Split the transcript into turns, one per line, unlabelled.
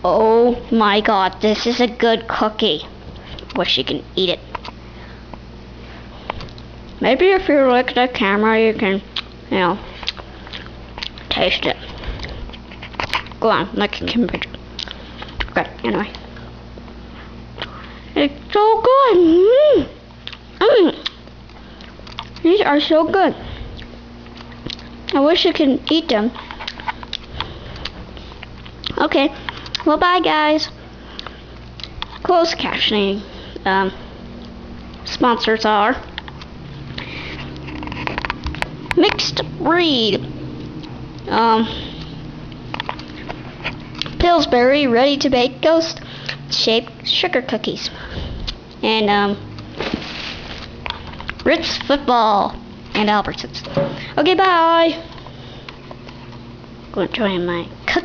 Oh my god, this is a good cookie. Wish you can eat it. Maybe if you look at the camera, you can, taste it. Go on, look at the picture. Okay, anyway. It's so good. These are so good. I wish you can eat them. Okay, well bye guys. Closed captioning. Sponsors are Mixed Breed, Pillsbury Ready to Bake Ghost Shaped Sugar Cookies, and Ritz Football and Albertsons. Okay, bye. Go enjoy my